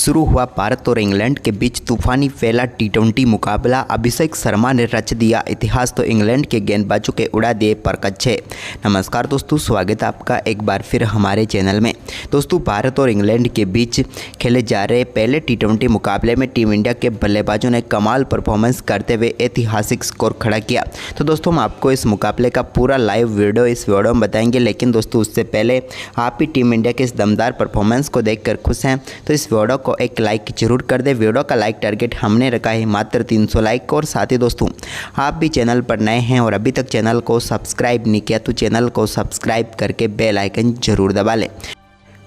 शुरू हुआ भारत और इंग्लैंड के बीच तूफानी पहला टी20 मुकाबला। अभिषेक शर्मा ने रच दिया इतिहास तो इंग्लैंड के गेंदबाजों के उड़ा दिए परकच्छे। नमस्कार दोस्तों, स्वागत है आपका एक बार फिर हमारे चैनल में। दोस्तों, भारत और इंग्लैंड के बीच खेले जा रहे पहले टी20 मुकाबले में टीम इंडिया के बल्लेबाजों ने कमाल परफॉर्मेंस करते हुए ऐतिहासिक स्कोर खड़ा किया। तो दोस्तों, हम आपको इस मुकाबले का पूरा लाइव वीडियो इस वीडियो में बताएंगे, लेकिन दोस्तों उससे पहले आप भी टीम इंडिया के इस दमदार परफॉर्मेंस को देखकर खुश हैं तो इस वीडियो को एक लाइक जरूर कर दे। वीडियो का लाइक टारगेट हमने रखा है मात्र 300 लाइक। और साथ ही दोस्तों, आप भी चैनल पर नए हैं और अभी तक चैनल को सब्सक्राइब नहीं किया तो चैनल को सब्सक्राइब करके बेल आइकन जरूर दबा लें।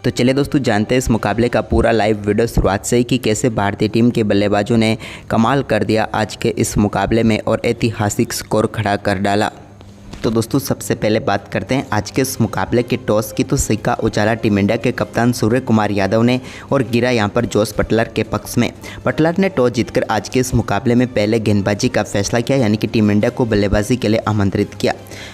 तो चलिए दोस्तों, जानते हैं इस मुकाबले का पूरा लाइव वीडियो शुरुआत से ही कि कैसे भारतीय टीम के बल्लेबाजों ने कमाल कर दिया आज के इस मुकाबले में और ऐतिहासिक स्कोर खड़ा कर डाला। तो दोस्तों, सबसे पहले बात करते हैं आज के इस मुकाबले के टॉस की। तो सिक्का उछाला टीम इंडिया के कप्तान सूर्य कुमार यादव ने और गिरा यहां पर जोस बटलर के पक्ष में। बटलर ने टॉस जीतकर आज के इस मुकाबले में पहले गेंदबाजी का फैसला किया, यानी कि टीम इंडिया को बल्लेबाजी के लिए आमंत्रित किया।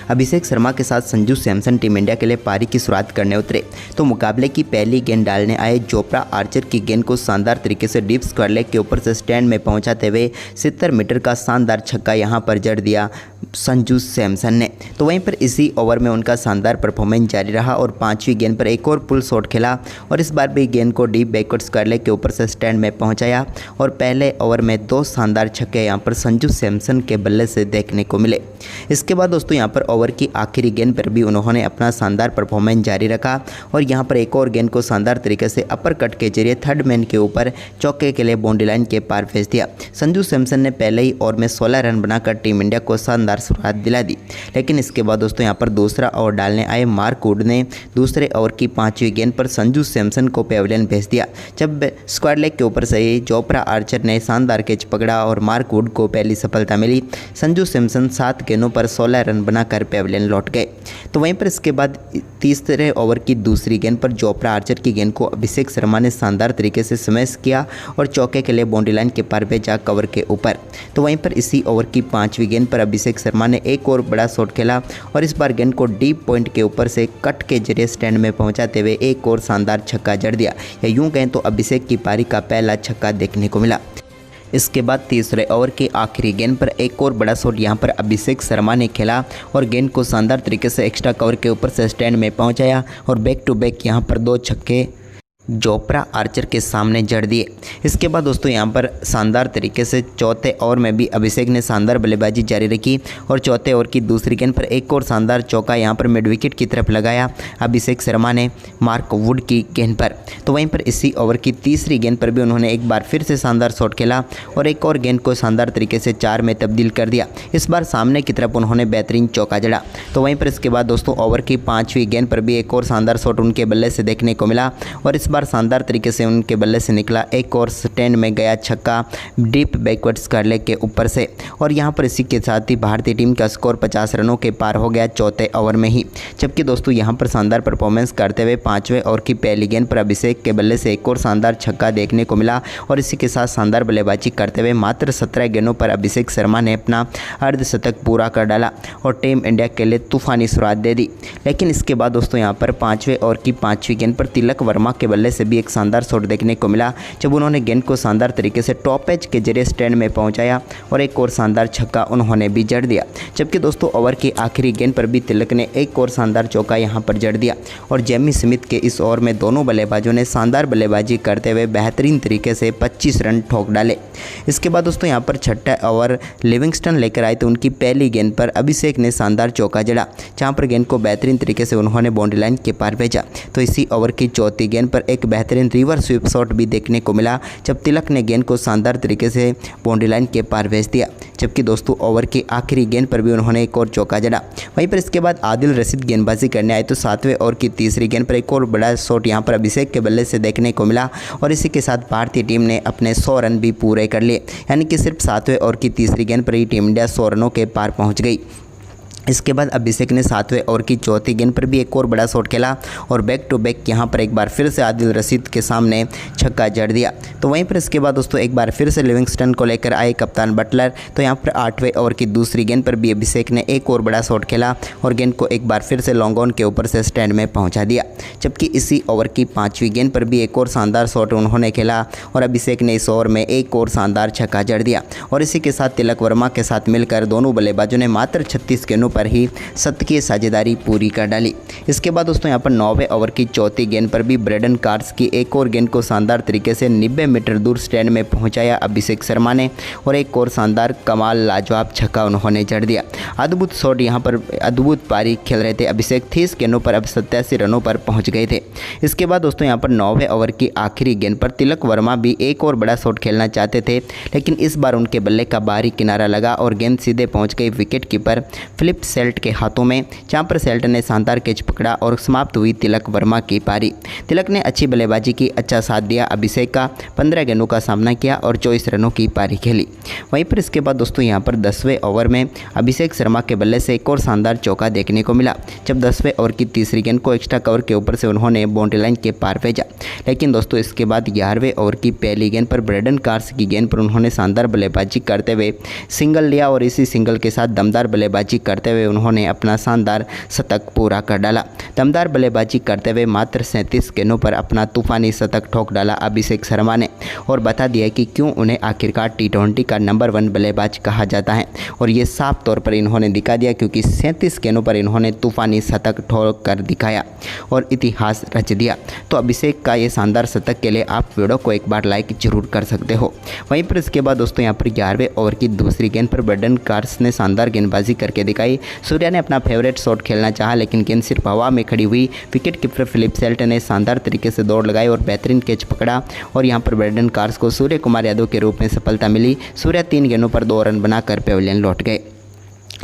अभिषेक शर्मा के साथ संजू सैमसन टीम इंडिया के लिए पारी की शुरुआत करने उतरे तो मुकाबले की पहली गेंद डालने आए जोफ्रा आर्चर की गेंद को शानदार तरीके से डीप स्क्वायर लेग के ऊपर से स्टैंड में पहुंचाते हुए 70 मीटर का शानदार छक्का यहां पर जड़ दिया संजू सैमसन ने। तो वहीं पर इसी ओवर में उनका शानदार परफॉर्मेंस जारी रहा और पांचवी गेंद पर एक और पुल शॉट खेला और इस बार भी गेंद को डीप बैकवर्ड स्क्वायर लेग के ऊपर से स्टैंड में पहुंचाया और पहले ओवर में 2 शानदार छक्के यहां पर संजू सैमसन के बल्ले से देखने को मिले। इसके बाद दोस्तों, यहां पर ओवर की आखिरी गेंद पर भी उन्होंने अपना शानदार परफॉर्मेंस जारी रखा और यहां पर एक और गेंद को शानदार तरीके से अपर कट के जरिए थर्ड मैन के ऊपर चौके के लिए बाउंड्री लाइन के पार भेज दिया। संजू सैमसन ने पहले ही ओवर में 16 रन बनाकर टीम इंडिया को शानदार शुरुआत दिला दी, लेकिन इसके बाद दोस्तों यहां पर दूसरा ओवर डालने आए मार्क वुड ने दूसरे ओवर की 5वीं गेंद पर संजू सैमसन को पेविलियन भेज दिया। जब स्क्वायर लेग के ऊपर से ही जोफ्रा आर्चर ने शानदार कैच पकड़ा और मार्क वुड को पहली सफलता मिली। संजू सैमसन 7 गेंदों पर 16 रन बनाकर पेविलियन लौट गए। तो वहीं पर इसके बाद तीसरे ओवर की दूसरी गेंद पर जोफ्रा आर्चर की गेंद को अभिषेक शर्मा ने शानदार तरीके से स्मैश किया और चौके के लिए बाउंड्री लाइन के पार भेजा कवर के ऊपर। तो वहीं पर इसी ओवर की 5वीं गेंद पर अभिषेक शर्मा ने एक और बड़ा शॉट खेला और इस बार गेंद को डीप पॉइंट के ऊपर से कट के जरिए स्टैंड में पहुंचाते हुए एक और शानदार छक्का जड़ दिया, या यूं कहें तो अभिषेक की पारी का पहला छक्का देखने को मिला। इसके बाद तीसरे ओवर की आखिरी गेंद पर एक और बड़ा शॉट यहां पर अभिषेक शर्मा ने खेला और गेंद को शानदार तरीके से एक्स्ट्रा कवर के ऊपर से स्टैंड में पहुंचाया और बैक टू बैक यहां पर 2 छक्के जोफ्रा आर्चर के सामने जड़ दिए। इसके बाद दोस्तों यहां पर शानदार तरीके से चौथे ओवर में भी अभिषेक ने शानदार बल्लेबाजी जारी रखी और चौथे ओवर की दूसरी गेंद पर एक और शानदार चौका यहां पर मिड विकेट की तरफ लगाया अभिषेक शर्मा ने मार्क वुड की गेंद पर। तो वहीं पर इसी ओवर की तीसरी गेंद पर भी उन्होंने एक बार फिर से शानदार शॉट खेला और एक और गेंद को शानदार तरीके से 4 में तब्दील कर दिया। इस बार सामने की तरफ उन्होंने बेहतरीन चौका जड़ा। तो वहीं पर इसके बाद दोस्तों ओवर की 5वीं गेंद पर भी एक और शानदार शॉट उनके बल्ले से देखने को मिला और इस बार शानदार तरीके से उनके बल्ले से निकला एक और स्टैंड में गया छक्का डीप बैकवर्ड स्क्वायर लेग के ऊपर से। और यहां पर इसी के साथ ही भारतीय टीम का स्कोर 50 रनों के पार हो गया चौथे ओवर में ही। जबकि दोस्तों यहां पर शानदार परफॉर्मेंस करते हुए 5वें ओवर की पहली गेंद पर अभिषेक के बल्ले से एक और शानदार छक्का देखने को मिला और इसी के साथ शानदार बल्लेबाजी करते हुए मात्र 17 गेंदों पर अभिषेक शर्मा ने अपना अर्धशतक पूरा कर डाला और टीम इंडिया के लिए तूफानी शुरुआत दे दी। लेकिन इसके बाद दोस्तों यहां पर 5वें ओवर की 5वीं गेंद पर तिलक वर्मा के बल्ले से भी एक शानदार शॉट देखने को मिला जब उन्होंने गेंद को शानदार तरीके से टॉप एज के जरिए स्टैंड में पहुंचाया और एक और शानदार छक्का उन्होंने भी जड़ दिया। जबकि दोस्तों ओवर की आखिरी गेंद पर भी तिलक ने एक और शानदार चौका यहां पर जड़ दिया और जेमी स्मिथ के इस ओवर में दोनों बल्लेबाजों ने शानदार बल्लेबाजी करते हुए बेहतरीन तरीके से 25 रन ठोक डाले। इसके बाद दोस्तों यहां पर छठा ओवर लिविंगस्टन लेकर आए तो उनकी पहली गेंद पर अभिषेक ने शानदार चौका जड़ा जहां पर गेंद को बेहतरीन तरीके से उन्होंने बाउंड्री लाइन के पार भेजा। तो इसी ओवर की चौथी गेंद पर एक बेहतरीन रिवर्स स्वीप शॉट भी देखने को मिला जब तिलक ने गेंद को शानदार तरीके से बाउंड्री लाइन के पार भेज दिया। जबकि दोस्तों ओवर की आखिरी गेंद पर भी उन्होंने एक और चौका जड़ा। वहीं पर इसके बाद आदिल रशीद गेंदबाजी करने आए तो 7वें ओवर की तीसरी गेंद पर एक और बड़ा शॉट यहां पर अभिषेक के बल्ले से देखने को मिला और इसी के साथ भारतीय टीम ने अपने 100 रन भी पूरे कर लिए, यानी कि सिर्फ 7वें ओवर की तीसरी गेंद पर ही टीम इंडिया 100 रनों के पार पहुंच गई। इसके बाद अभिषेक ने 7वें ओवर की चौथी गेंद पर भी एक और बड़ा शॉट खेला और बैक टू बैक यहाँ पर एक बार फिर से आदिल रशीद के सामने छक्का जड़ दिया। तो वहीं पर इसके बाद दोस्तों एक बार फिर से लिविंगस्टन को लेकर आए कप्तान बटलर। तो यहाँ पर 8वें ओवर की दूसरी गेंद पर भी अभिषेक ने एक और बड़ा शॉट खेला और गेंद को एक बार फिर से लॉन्ग ऑन के ऊपर से स्टैंड में पहुँचा दिया। जबकि इसी ओवर की 5वीं गेंद पर भी एक और शानदार शॉट उन्होंने खेला और अभिषेक ने इस ओवर में एक और शानदार छक्का जड़ दिया। और इसी के साथ तिलक वर्मा के साथ मिलकर दोनों बल्लेबाजों ने मात्र 36 गेंदों पर ही शतकीय साझेदारी पूरी कर डाली। इसके बाद दोस्तों यहाँ पर 9वें ओवर की चौथी गेंद पर भी ब्रेडन कार्स की एक और गेंद को शानदार तरीके से 90 मीटर दूर स्टैंड में पहुंचाया अभिषेक शर्मा ने और एक और शानदार कमाल लाजवाब छक्का उन्होंने जड़ दिया। अद्भुत शॉट यहाँ पर अद्भुत पारी खेल रहे थे अभिषेक। 30 गेंदों पर अब 87 रनों पर पहुँच गए थे। इसके बाद दोस्तों यहाँ पर 9वें ओवर की आखिरी गेंद पर तिलक वर्मा भी एक और बड़ा शॉट खेलना चाहते थे, लेकिन इस बार उनके बल्ले का बाहरी किनारा लगा और गेंद सीधे पहुँच गई विकेट कीपर फिलिप सेल्ट के हाथों में, जहां पर सेल्ट ने शानदार कैच पकड़ा और समाप्त हुई तिलक वर्मा की पारी। तिलक ने अच्छी बल्लेबाजी की, अच्छा साथ दिया अभिषेक का, 15 गेंदों का सामना किया और 24 रनों की पारी खेली। वहीं पर इसके बाद दोस्तों यहां पर 10वें ओवर में अभिषेक शर्मा के बल्ले से एक और शानदार चौका देखने को मिला, जब 10वें ओवर की तीसरी गेंद को एक्स्ट्रा कवर के ऊपर से उन्होंने बाउंड्री लाइन के पार भेजा। लेकिन दोस्तों इसके बाद 11वें ओवर की पहली गेंद पर ब्रेडन कार्स की गेंद पर उन्होंने शानदार बल्लेबाजी करते हुए सिंगल लिया और इसी सिंगल के साथ दमदार बल्लेबाजी करते हुए उन्होंने अपना शानदार शतक पूरा कर डाला। दमदार बल्लेबाजी करते हुए मात्र 37 गेंदों पर अपना तूफानी शतक ठोक डाला अभिषेक शर्मा ने और बता दिया कि क्यों उन्हें आखिरकार टी20 का नंबर 1 बल्लेबाज कहा जाता है। और ये साफ तौर पर इन्होंने दिखा दिया, क्योंकि 37 गेंदों पर इन्होंने तूफानी शतक ठोक कर दिखाया और इतिहास रच दिया। तो अभिषेक का ये शानदार शतक के लिए आप वीडियो को एक बार लाइक जरूर कर सकते हो। वहीं पर इसके बाद दोस्तों यहाँ पर 11वें ओवर की दूसरी गेंद पर ब्रेडन कार्स ने शानदार गेंदबाजी करके दिखाई। सूर्या ने अपना फेवरेट शॉट खेलना चाहा, लेकिन गेंद सिर्फ हवा में खड़ी हुई। विकेट कीपर फिलिप सेल्ट ने शानदार तरीके से दौड़ लगाई और बेहतरीन कैच पकड़ा और यहां पर ब्रेडन कार्स को सूर्य कुमार यादव के रूप में सफलता मिली। सूर्या 3 गेंदों पर 2 रन बनाकर पेविलियन लौट गए।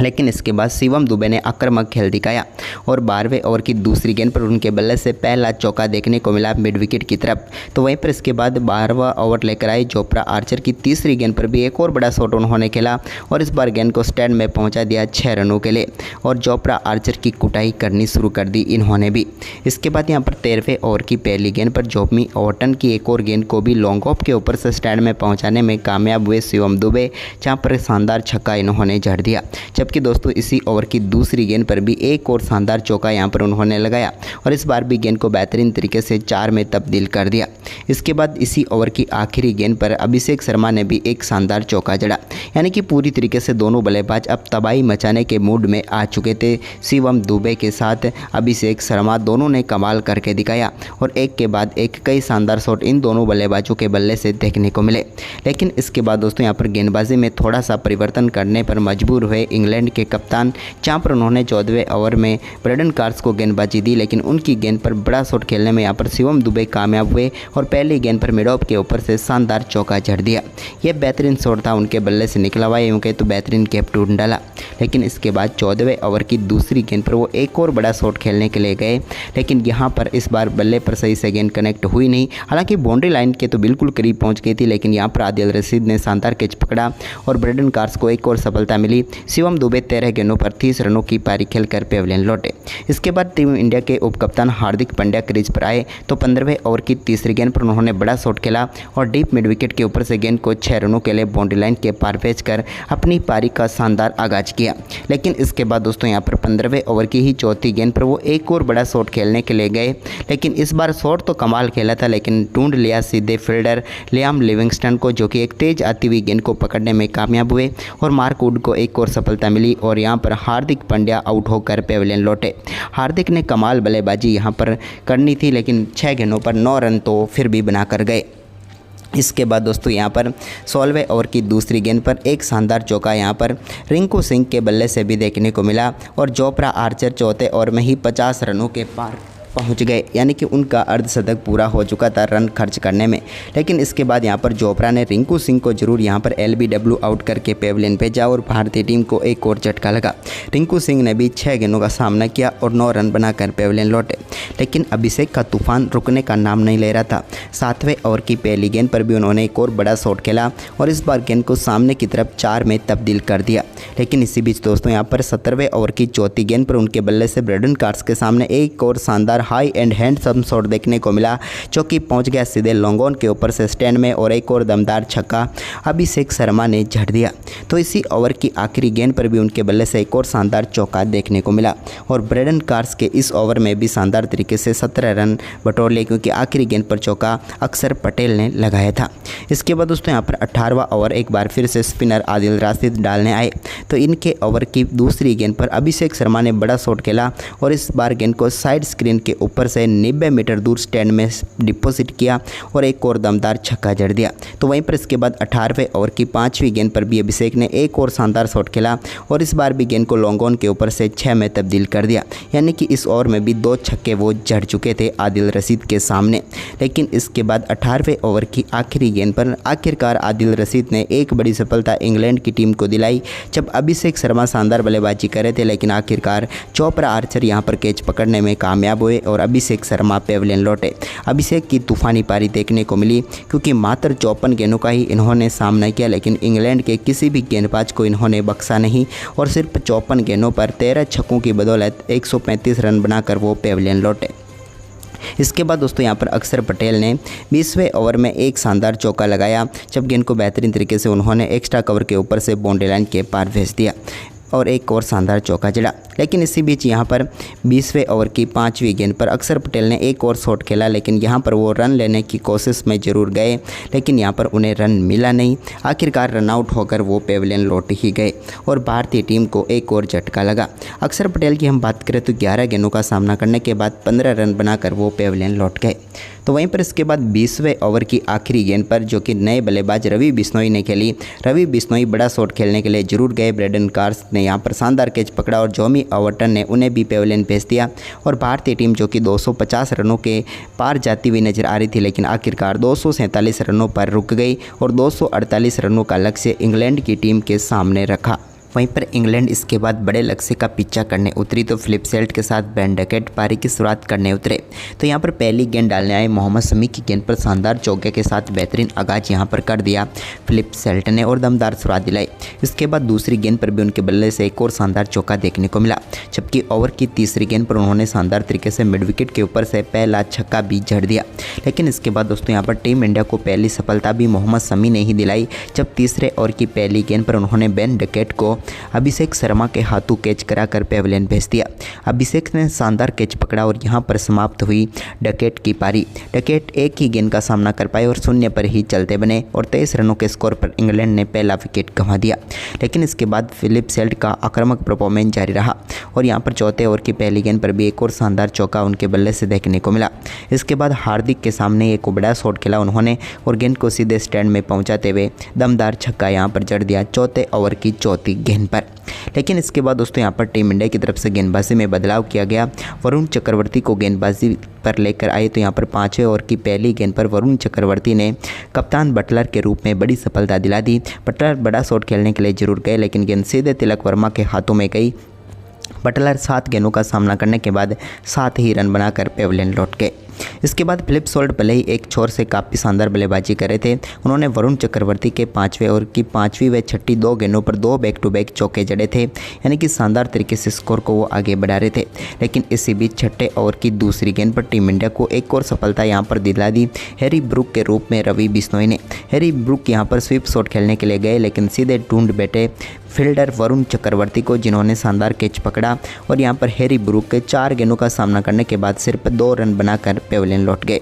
लेकिन इसके बाद शिवम दुबे ने आक्रामक खेल दिखाया और 12वें ओवर की दूसरी गेंद पर उनके बल्ले से पहला चौका देखने को मिला मिड विकेट की तरफ। तो वहीं पर इसके बाद 12वां ओवर लेकर आए जोफ्रा आर्चर की तीसरी गेंद पर भी एक और बड़ा शॉट उन्होंने खेला और इस बार गेंद को स्टैंड में पहुंचा दिया 6 रनों के लिए और जोफ्रा आर्चर की कुटाई करनी शुरू कर दी इन्होंने भी। इसके बाद यहाँ पर 13वें ओवर की पहली गेंद पर जोमी ओवटन की एक और गेंद को भी लॉन्ग ऑफ के ऊपर से स्टैंड में पहुँचाने में कामयाब हुए शिवम दुबे, जहाँ पर शानदार छक्का इन्होंने जड़ दिया। जबकि दोस्तों इसी ओवर की दूसरी गेंद पर भी एक और शानदार चौका यहां पर उन्होंने लगाया और इस बार भी गेंद को बेहतरीन तरीके से 4 में तब्दील कर दिया। इसके बाद इसी ओवर की आखिरी गेंद पर अभिषेक शर्मा ने भी एक शानदार चौका जड़ा, यानी कि पूरी तरीके से दोनों बल्लेबाज अब तबाही मचाने के मूड में आ चुके थे। शिवम दुबे के साथ अभिषेक शर्मा दोनों ने कमाल करके दिखाया और एक के बाद एक कई शानदार शॉट इन दोनों बल्लेबाजों के बल्ले से देखने को मिले। लेकिन इसके बाद दोस्तों यहाँ पर गेंदबाजी में थोड़ा सा परिवर्तन करने पर मजबूर हुए इंग्लैंड के कप्तान, जहां पर उन्होंने 14वें ओवर में ब्रेडन कार्स को गेंदबाजी दी, लेकिन उनकी गेंद पर बड़ा शॉट खेलने में यहां पर शिवम दुबे कामयाब हुए और पहली गेंद पर मिड ऑफ के ऊपर से शानदार चौका जड़ दिया। यह बेहतरीन शॉट था, उनके बल्ले से निकला हुआ, यूँ कहे तो बेहतरीन कैप ढूंढ डाला। लेकिन इसके बाद 14वें ओवर की दूसरी गेंद पर वो एक और बड़ा शॉट खेलने के लिए गए, लेकिन यहाँ पर इस बार बल्ले पर सही से गेंद कनेक्ट हुई नहीं। हालांकि बाउंड्री लाइन के तो बिल्कुल करीब पहुँच गई थी, लेकिन यहाँ पर आदिल रशीद ने शानदार कैच पकड़ा और ब्रेडन कार्स को एक और सफलता मिली। शिवम दुबे 13 गेंदों पर 30 रनों की पारी खेलकर पेविलियन लौटे। इसके बाद टीम इंडिया के उपकप्तान हार्दिक पांड्या क्रीज पर आए तो 15वें ओवर की तीसरी गेंद पर उन्होंने बड़ा शॉट खेला और डीप मिड विकेट के ऊपर से गेंद को 6 रनों के लिए बाउंड्री लाइन के पार भेजकर अपनी पारी का शानदार आगाज किया। लेकिन इसके बाद दोस्तों यहाँ पर 15वें ओवर की ही चौथी गेंद पर वो एक और बड़ा शॉट खेलने के लिए गए, लेकिन इस बार शॉट तो कमाल खेला था, लेकिन ढूंढ लिया सीधे फील्डर लियाम लिविंगस्टन को, जो कि एक तेज आती हुई गेंद को पकड़ने में कामयाब हुए और मार्क वुड को एक और सफलता मिली और यहाँ पर हार्दिक पांड्या आउट होकर पेविलियन लौटे। हार्दिक ने कमाल बल्लेबाजी यहाँ पर करनी थी, लेकिन 6 गेंदों पर 9 रन तो फिर भी बनाकर गए। इसके बाद दोस्तों यहाँ पर 16वें ओवर की दूसरी गेंद पर एक शानदार चौका यहाँ पर रिंकू सिंह के बल्ले से भी देखने को मिला और जोफ्रा आर्चर चौथे ओवर में ही 50 रनों के पार पहुंच गए, यानी कि उनका अर्धशतक पूरा हो चुका था रन खर्च करने में। लेकिन इसके बाद यहां पर चोपड़ा ने रिंकू सिंह को जरूर यहां पर LBW आउट करके पेविलियन भेजा और भारतीय टीम को एक और झटका लगा। रिंकू सिंह ने भी 6 गेंदों का सामना किया और 9 रन बनाकर पेविलियन लौटे। लेकिन अभिषेक का तूफान रुकने का नाम नहीं ले रहा था। 7वें ओवर की पहली गेंद पर भी उन्होंने एक और बड़ा शॉट खेला और इस बार गेंद को सामने की तरफ 4 में तब्दील कर दिया। लेकिन इसी बीच दोस्तों यहां पर 17वें ओवर की चौथी गेंद पर उनके बल्ले से ब्रेडन कार्स के सामने एक और शानदार हाई एंड हैंडसम शॉट देखने को मिला, जो कि पहुंच गया सीधे लॉन्ग ऑन के ऊपर से स्टैंड में और एक और दमदार छक्का अभिषेक शर्मा ने झड़ दिया। तो इसी ओवर की आखिरी गेंद पर भी उनके बल्ले से एक और शानदार चौका देखने को मिला और ब्रेडन कार्स के इस ओवर में भी शानदार तरीके से 17 रन बटोर लिए, क्योंकि आखिरी गेंद पर चौका अक्षर पटेल ने लगाया था। इसके बाद दोस्तों यहाँ पर 18वां ओवर एक बार फिर से स्पिनर आदिल रशीद डालने आए, तो इनके ओवर की दूसरी गेंद पर अभिषेक शर्मा ने बड़ा शॉट खेला और इस बार गेंद को साइड स्क्रीन के ऊपर से 90 मीटर दूर स्टैंड में डिपॉजिट किया और एक और दमदार छक्का जड़ दिया। तो वहीं पर इसके बाद 18वें ओवर की 5वीं गेंद पर भी अभिषेक ने एक और शानदार शॉट खेला और इस बार भी गेंद को लॉन्ग ऑन के ऊपर से 6 में तब्दील कर दिया, यानी कि इस ओवर में भी 2 छक्के वो जड़ चुके थे आदिल रशीद के सामने। लेकिन इसके बाद 18वें ओवर की आखिरी गेंद पर आखिरकार आदिल रशीद ने एक बड़ी सफलता इंग्लैंड की टीम को दिलाई, जब अभिषेक शर्मा शानदार बल्लेबाजी कर रहे थे, लेकिन आखिरकार चोपड़ा आर्चर यहां पर कैच पकड़ने में कामयाब हुए और अभिषेक शर्मा पेविलियन लौटे। अभिषेक की तूफानी पारी देखने को मिली, क्योंकि मात्र 54 गेंदों का ही इन्होंने सामना किया, लेकिन इंग्लैंड के किसी भी गेंदबाज को इन्होंने बख्शा नहीं और सिर्फ 54 गेंदों पर 13 छक्कों की बदौलत 135 रन बनाकर वो पेविलियन लौटे। इसके बाद दोस्तों यहाँ पर अक्षर पटेल ने 20वें ओवर में एक शानदार चौका लगाया, जब गेंद को बेहतरीन तरीके से उन्होंने एक्स्ट्रा कवर के ऊपर से बाउंड्री लाइन के पार भेज दिया और एक और शानदार चौका जड़ा। लेकिन इसी बीच यहाँ पर 20वें ओवर की 5वीं गेंद पर अक्षर पटेल ने एक और शॉट खेला, लेकिन यहाँ पर वो रन लेने की कोशिश में ज़रूर गए, लेकिन यहाँ पर उन्हें रन मिला नहीं। आखिरकार रन आउट होकर वो पेविलियन लौट ही गए और भारतीय टीम को एक और झटका लगा। अक्षर पटेल की हम बात करें तो 11 गेंदों का सामना करने के बाद 15 रन बनाकर वो पेविलियन लौट गए। तो वहीं पर इसके बाद 20वें ओवर की आखिरी गेंद पर जो कि नए बल्लेबाज रवि बिश्नोई ने खेली, रवि बिश्नोई बड़ा शॉट खेलने के लिए जरूर गए। ब्रेडन कार्स ने यहाँ पर शानदार कैच पकड़ा और जॉमी ओवर्टन ने उन्हें भी पेविलियन भेज दिया और भारतीय टीम जो कि 250 रनों के पार जाती हुई नजर आ रही थी, लेकिन आखिरकार 247 रनों पर रुक गई और 248 रनों का लक्ष्य इंग्लैंड की टीम के सामने रखा। वहीं पर इंग्लैंड इसके बाद बड़े लक्ष्य का पीछा करने उतरी, तो फिलिप सेल्ट के साथ बेन डकेट पारी की शुरुआत करने उतरे। तो यहाँ पर पहली गेंद डालने आए मोहम्मद शमी की गेंद पर शानदार चौके के साथ बेहतरीन आगाज यहाँ पर कर दिया फिलिप सेल्ट ने और दमदार शुरुआत दिलाई। इसके बाद दूसरी गेंद पर भी उनके बल्ले से एक और शानदार चौका देखने को मिला, जबकि ओवर की तीसरी गेंद पर उन्होंने शानदार तरीके से मिड विकेट के ऊपर से पहला छक्का भी जड़ दिया। लेकिन इसके बाद दोस्तों यहाँ पर टीम इंडिया को पहली सफलता भी मोहम्मद शमी ने ही दिलाई, जब तीसरे ओवर की पहली गेंद पर उन्होंने बेन डकेट को अभिषेक शर्मा के हाथों कैच कराकर पेविलियन भेज दिया। अभिषेक ने शानदार कैच पकड़ा और यहां पर समाप्त हुई डकेट की पारी। डकेट एक ही गेंद का सामना कर पाए और 0 पर ही चलते बने और 23 रनों के स्कोर पर इंग्लैंड ने पहला विकेट गंवा दिया। लेकिन इसके बाद फिलिप सेल्ट का आक्रामक परफॉर्मेंस जारी रहा और यहां पर चौथे ओवर की पहली गेंद पर भी एक और शानदार चौका उनके बल्ले से देखने को मिला। इसके बाद हार्दिक के सामने एक बड़ा शॉट खेला उन्होंने और गेंद को सीधे स्टैंड में पहुंचाते हुए दमदार छक्का यहां पर जड़ दिया चौथे ओवर की चौथी गेंद पर। लेकिन इसके बाद दोस्तों यहाँ पर टीम इंडिया की तरफ से गेंदबाजी में बदलाव किया गया। वरुण चक्रवर्ती को गेंदबाजी पर लेकर आए, तो यहाँ पर 5वें ओवर की पहली गेंद पर वरुण चक्रवर्ती ने कप्तान बटलर के रूप में बड़ी सफलता दिला दी। बटलर बड़ा शॉट खेलने के लिए जरूर गए, लेकिन गेंद सीधे तिलक वर्मा के हाथों में गई। बटलर 7 गेंदों का सामना करने के बाद 7 ही रन बनाकर पेविलियन लौट गए। इसके बाद फिलिप सेल्ट भले ही एक छोर से काफ़ी शानदार बल्लेबाजी कर रहे थे, उन्होंने वरुण चक्रवर्ती के 5वें ओवर की 5वीं व 6ठी 2 गेंदों पर 2 बैक टू बैक चौके जड़े थे, यानी कि शानदार तरीके से स्कोर को वो आगे बढ़ा रहे थे। लेकिन इसी बीच 6ठे ओवर की दूसरी गेंद पर टीम इंडिया को एक और सफलता यहाँ पर दिला दी हैरी ब्रूक के रूप में रवि बिश्नोई ने। हैरी ब्रूक यहाँ पर स्वीप शॉट खेलने के लिए गए, लेकिन सीधे ढूंढ बैठे फील्डर वरुण चक्रवर्ती को, जिन्होंने शानदार कैच पकड़ा और यहाँ पर हैरी ब्रूक के 4 गेंदों का सामना करने के बाद सिर्फ 2 रन बनाकर पेविलियन लौट गए।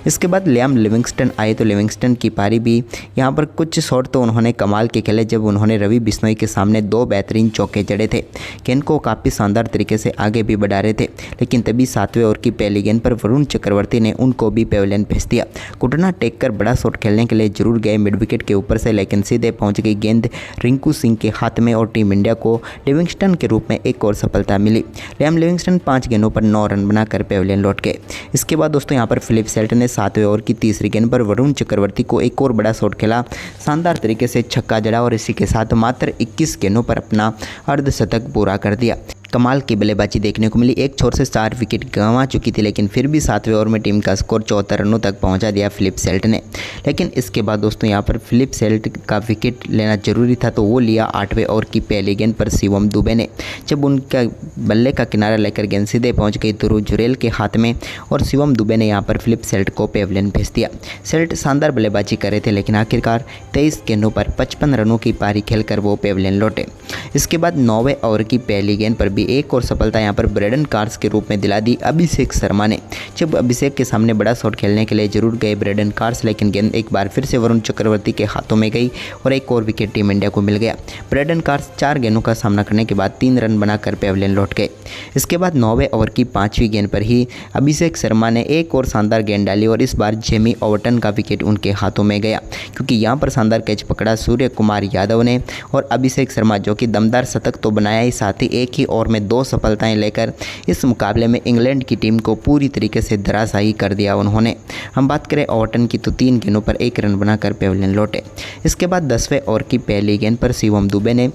इसके बाद लियाम लिविंगस्टन आए तो लिविंगस्टन की पारी भी यहाँ पर कुछ शॉट तो उन्होंने कमाल के खेले जब उन्होंने रवि बिश्नोई के सामने 2 बेहतरीन चौके जड़े थे। गेंद को काफ़ी शानदार तरीके से आगे भी बढ़ा रहे थे, लेकिन तभी 7वें ओवर की पहली गेंद पर वरुण चक्रवर्ती ने उनको भी पेविलियन भेज दिया। घुटना टेक कर बड़ा शॉट खेलने के लिए जरूर गए मिड विकेट के ऊपर से, लेकिन सीधे पहुंच गई गेंद रिंकू सिंह के हाथ में और टीम इंडिया को लिविंगस्टन के रूप में एक और सफलता मिली। लियाम लिविंगस्टन 5 गेंदों पर 9 रन बनाकर पेविलियन लौट गए। इसके बाद दोस्तों यहाँ पर फिलिप सेल्ट ने 7वें ओवर की तीसरी गेंद पर वरुण चक्रवर्ती को एक और बड़ा शॉट खेला, शानदार तरीके से छक्का जड़ा और इसी के साथ मात्र 21 गेंदों पर अपना अर्धशतक पूरा कर दिया। कमाल की बल्लेबाजी देखने को मिली। एक छोर से 4 विकेट गंवा चुकी थी, लेकिन फिर भी 7वें ओवर में टीम का स्कोर 74 रनों तक पहुंचा दिया फिलिप सेल्ट ने। लेकिन इसके बाद दोस्तों यहाँ पर फिलिप सेल्ट का विकेट लेना जरूरी था, तो वो लिया 8वें ओवर की पहली गेंद पर शिवम दुबे ने, जब उनका बल्ले का किनारा लेकर गेंद सीधे पहुँच गई ध्रुव जुरेल के हाथ में और शिवम दुबे ने यहाँ पर फिलिप सेल्ट को पेविलियन भेज दिया। सेल्ट शानदार बल्लेबाजी कर रहे थे, लेकिन आखिरकार 23 गेंदों पर 55 रनों की पारी खेलकर वो पेविलियन लौटे। इसके बाद 9वें ओवर की पहली गेंद पर भी एक और सफलता यहाँ पर ब्रेडन कार्स के रूप में दिला दी अभिषेक शर्मा ने, जब अभिषेक के सामने बड़ा शॉट खेलने के लिए जरूर गए ब्रेडन कार्स, लेकिन गेंद एक बार फिर से वरुण चक्रवर्ती के हाथों में गई और एक और विकेट टीम इंडिया को मिल गया। ब्रेडन कार्स 4 गेंदों का सामना करने के बाद 3 रन बनाकर पेविलियन लौट गए। इसके बाद 9वें ओवर की 5वीं गेंद पर ही अभिषेक शर्मा ने एक और शानदार गेंद डाली और इस बार जेमी ओवर्टन का विकेट उनके हाथों में गया, क्योंकि यहाँ पर शानदार कैच पकड़ा सूर्य कुमार यादव ने और अभिषेक शर्मा जो कि दमदार शतक तो बनाया ही, साथ ही एक ही ओवर में 2 सफलताएं लेकर इस मुकाबले में इंग्लैंड की टीम को पूरी तरीके से धराशायी कर दिया उन्होंने। हम बात करें ओवर्टन की तो 3 गेंदों पर 1 रन बनाकर पेविलियन लौटे। इसके बाद 10वें ओवर की पहली गेंद पर शिवम दुबे ने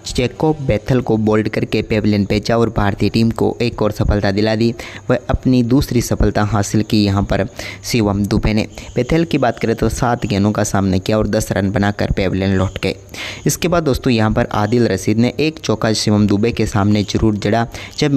जैकोब बेथल को बोल्ड करके पेविलियन भेजा और भारतीय टीम को एक और सफलता दिला दी। वह अपनी दूसरी सफलता हासिल की यहाँ पर शिवम दुबे ने। बेथल की बात करें तो 7 गेंदों का सामना किया और 10 रन बनाकर पेविलियन लौट गए। इसके बाद दोस्तों यहाँ पर आदिल रशीद ने एक चौका शिवम दुबे के सामने जरूर जड़ा, जब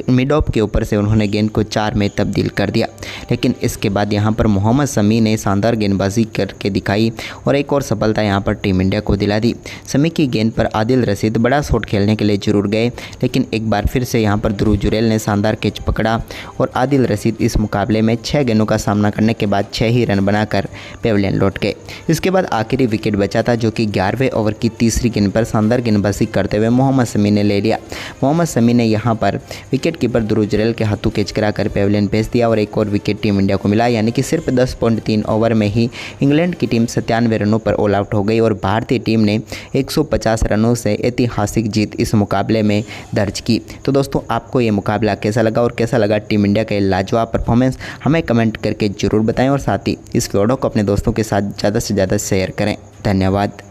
मिड ऑफ के ऊपर से उन्होंने गेंद को 4 में तब्दील कर दिया। लेकिन इसके बाद यहाँ पर मोहम्मद शमी ने शानदार गेंदबाजी करके दिखाई और एक और सफलता यहाँ पर टीम इंडिया को दिला दी। शमी की गेंद पर आदिल रशीद बड़ा शॉट खेलने के लिए जरूर गए, लेकिन एक बार फिर से यहाँ पर ध्रुव जुरेल ने शानदार कैच पकड़ा और आदिल रशीद इस मुकाबले में 6 गेंदों का सामना करने के बाद 6 ही रन बनाकर पेविलियन लौट गए। इसके बाद आखिरी विकेट बचा था, जो कि 11वें ओवर की तीसरी गेंद पर शानदार गेंदबाजी करते हुए मोहम्मद शमी ने ले लिया। मोहम्मद शमी ने यहाँ पर विकेट कीपर ध्रुव जुरेल के हाथों कैच कराकर पेविलियन भेज दिया और एक और विकेट टीम इंडिया को मिला, यानी कि सिर्फ 10.3 ओवर में ही इंग्लैंड की टीम 97 रनों पर ऑल आउट हो गई और भारतीय टीम ने 150 रनों से ऐतिहासिक जीत इस मुकाबले में दर्ज की। तो दोस्तों आपको ये मुकाबला कैसा लगा और कैसा लगा टीम इंडिया का लाजवाब परफॉर्मेंस, हमें कमेंट करके जरूर बताएं और साथ ही इस वीडियो को अपने दोस्तों के साथ ज़्यादा से ज़्यादा शेयर करें। धन्यवाद।